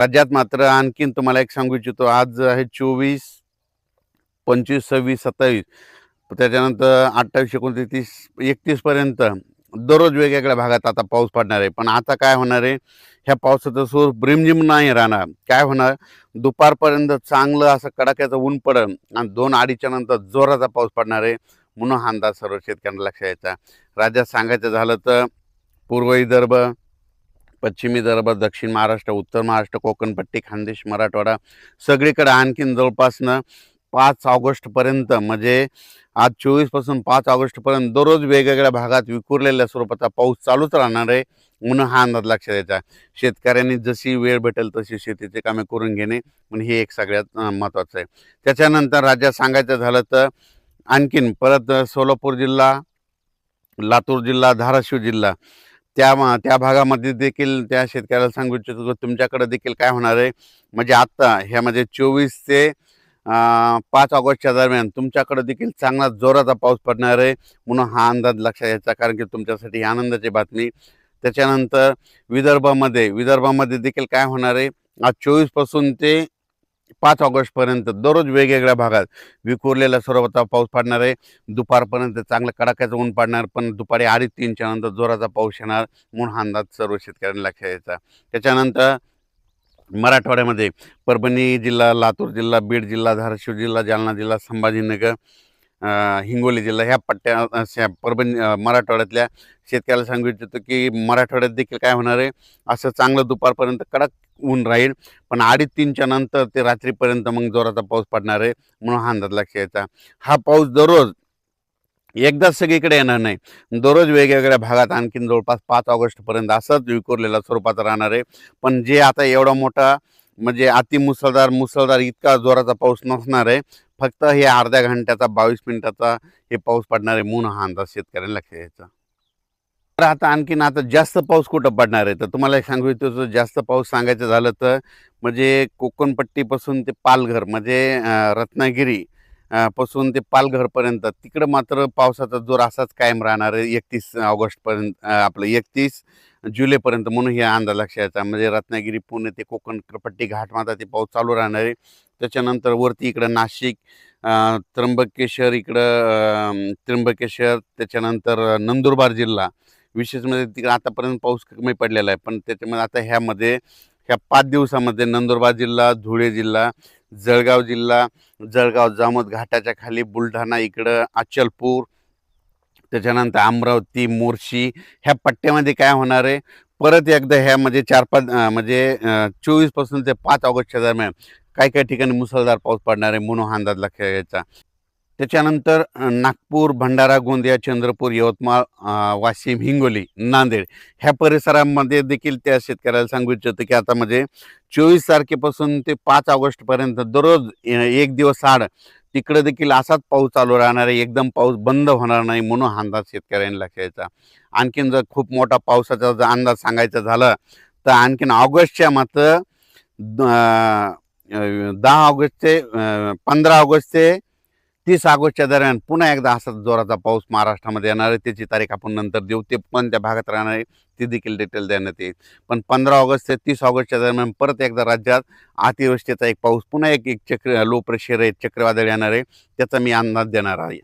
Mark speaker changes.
Speaker 1: राज्यात मात्र आणखीन तुम्हाला एक सांगू इच्छितो, आज आहे 24, 25, 26, 27, त्याच्यानंतर 28, 29, 30, 31 पर्यंत दररोज वेगवेगळ्या भागात आता पाऊस पडणार आहे. पण आता काय होणार आहे, ह्या पावसाचं स्वरूप रिमझिम नाही राहणार. काय होणार, दुपारपर्यंत चांगलं असं कडाक्याचं ऊन पडेल आणि 2-2:30च्या नंतर जोराचा पाऊस पडणार आहे. म्हणून हा अंदाज सर्व शेतकऱ्यांना लक्षात यायचा. राज्यात सांगायचं झालं तर पूर्व विदर्भ, पश्चिम विदर्भ, दक्षिण महाराष्ट्र, उत्तर महाराष्ट्र, कोकणपट्टी, खानदेश, मराठवाडा सगळीकडे आणखीन जवळपासनं 5 ऑगस्टपर्यंत, म्हणजे आज 24 पासून 5 ऑगस्टपर्यंत दररोज वेगवेगळ्या भागात विखुरलेल्या स्वरूपाचा पाऊस चालूच राहणार आहे. म्हणून हा अंदाज लक्षात द्यायचा. शेतकऱ्यांनी जशी वेळ भेटेल तशी शेतीची कामे करून घेणे, पण हे एक सगळ्यात महत्त्वाचं आहे. त्याच्यानंतर राज्यात सांगायचं झालं तर आणखीन परत सोलापूर जिल्हा, लातूर जिल्हा, धाराशिव जिल्हा त्या भागामध्ये देखील त्या शेतकऱ्याला सांगू इच्छितो, तुमच्याकडे देखील काय होणार आहे, म्हणजे आत्ता ह्यामध्ये 24 ते 5 ऑगस्टच्या दरम्यान तुमच्याकडे देखील चांगला जोराचा पाऊस पडणार आहे. म्हणून हा अंदाज लक्षात घ्यायचा, कारण की तुमच्यासाठी ही आनंदाची बातमी. त्याच्यानंतर विदर्भामध्ये देखील काय होणार आहे, आज 24 पासून ते 5 ऑगस्टपर्यंत दररोज वेगवेगळ्या भागात विखुरलेल्या स्वरूपाचा पाऊस पडणार आहे. दुपारपर्यंत चांगलं कडाक्याचं ऊन पडणार, पण दुपारी 2:30-3च्या नंतर जोराचा पाऊस येणार. म्हणून हा अंदाज सर्व शेतकऱ्यांना लक्षात घ्यायचा. त्याच्यानंतर मराठवाड्यामध्ये परभणी जिल्हा, लातूर जिल्हा, बीड जिल्हा, धाराशिव जिल्हा, जालना जिल्हा, संभाजीनगर, हिंगोली जिल्हा ह्या पट्ट्या परभणी मराठवाड्यातल्या शेतकऱ्याला सांगू इच्छितो की मराठवाड्यात देखील काय होणार आहे, असं चांगलं दुपारपर्यंत कडक ऊन राहील, पण 2:30-3च्या नंतर ते रात्रीपर्यंत मग जोराचा पाऊस पडणार आहे. म्हणून हा अंदाज लक्षात घ्यायचा. हा पाऊस दररोज एकदाच सगळीकडे येणार नाही, दररोज वेगवेगळ्या भागात आणखीन जवळपास 5 ऑगस्टपर्यंत असंच विखुरलेल्या स्वरूपाचा राहणार आहे. पण जे आता एवढा मोठा म्हणजे मुसळधार इतका जोराचा पाऊस नसणार आहे. फक्त हे अर्ध्या घंट्याचा 22 मिनिटाचा हे पाऊस पडणार आहे. म्हणून हा अंदाज शेतकऱ्यांना लक्षात घ्यायचा. तर आता जास्त पाऊस कुठं पडणार आहे, तर तुम्हाला एक सांगू इच्छितो, जास्त पाऊस सांगायचं झालं तर म्हणजे कोकणपट्टीपासून ते पालघर, म्हणजे रत्नागिरी पासून ते पालघरपर्यंत तिकडं मात्र पावसाचा जोर असाच कायम राहणार आहे 31 ऑगस्टपर्यंत, आपलं 31 जुलैपर्यंत. म्हणून हे अंदाज लक्षात घ्यायचा. म्हणजे रत्नागिरी, पुणे ते कोकणपट्टी घाटमाथा ते पाऊस चालू राहणार आहे. त्याच्यानंतर वरती इकडं नाशिक, त्र्यंबकेश्वर, त्याच्यानंतर नंदुरबार जिल्हा, विशेष म्हणजे तिकडे आतापर्यंत पाऊस कमी पडलेला आहे. पण त्याच्यामध्ये आता ह्या 5 दिवसामध्ये नंदुरबार जिल्हा, धुळे जिल्हा, जळगाव जामोद घाटाच्या खाली, बुलढाणा इकडं, अचलपूर, त्याच्यानंतर अमरावती, मोर्शी ह्या पट्ट्यामध्ये काय होणार आहे, परत एकदा ह्यामध्ये 4-5 म्हणजे 24 पासून ते 5 ऑगस्टच्या दरम्यान काही काही ठिकाणी मुसळधार पाऊस पडणार आहे. म्हणून हा अंदाज लक्षात घ्यायचा. त्याच्यानंतर नागपूर, भंडारा, गोंदिया, चंद्रपूर, यवतमाळ, वाशिम, हिंगोली, नांदेड ह्या परिसरामध्ये देखील त्या शेतकऱ्याला सांगू इच्छितो की आता म्हणजे 24 तारखेपासून ते 5 ऑगस्टपर्यंत दररोज एक दिवस आड तिकडे देखील असाच पाऊस चालू राहणार आहे. एकदम पाऊस बंद होणार नाही. म्हणून हा अंदाज शेतकऱ्यांनी लक्षात घ्यायचा. आणखीन जर खूप मोठा पावसाचा जर अंदाज सांगायचा झाला तर आणखीन ऑगस्टच्या मात्र 10 ऑगस्ट ते 15 ऑगस्ट ते 30 ऑगस्टच्या दरम्यान पुन्हा एकदा असा जोराचा पाऊस महाराष्ट्रामध्ये येणार आहे. त्याची तारीख आपण नंतर देऊ. ते पण त्या भागात राहणार आहे, ती देखील डिटेल देण्यात येईल. पण 15 ऑगस्ट ते 30 ऑगस्टच्या दरम्यान परत एकदा राज्यात अतिवृष्टीचा एक पाऊस, पुन्हा एक लो प्रेशर आहे, चक्रवादळ येणार आहे, त्याचा मी अंदाज देणार आहे.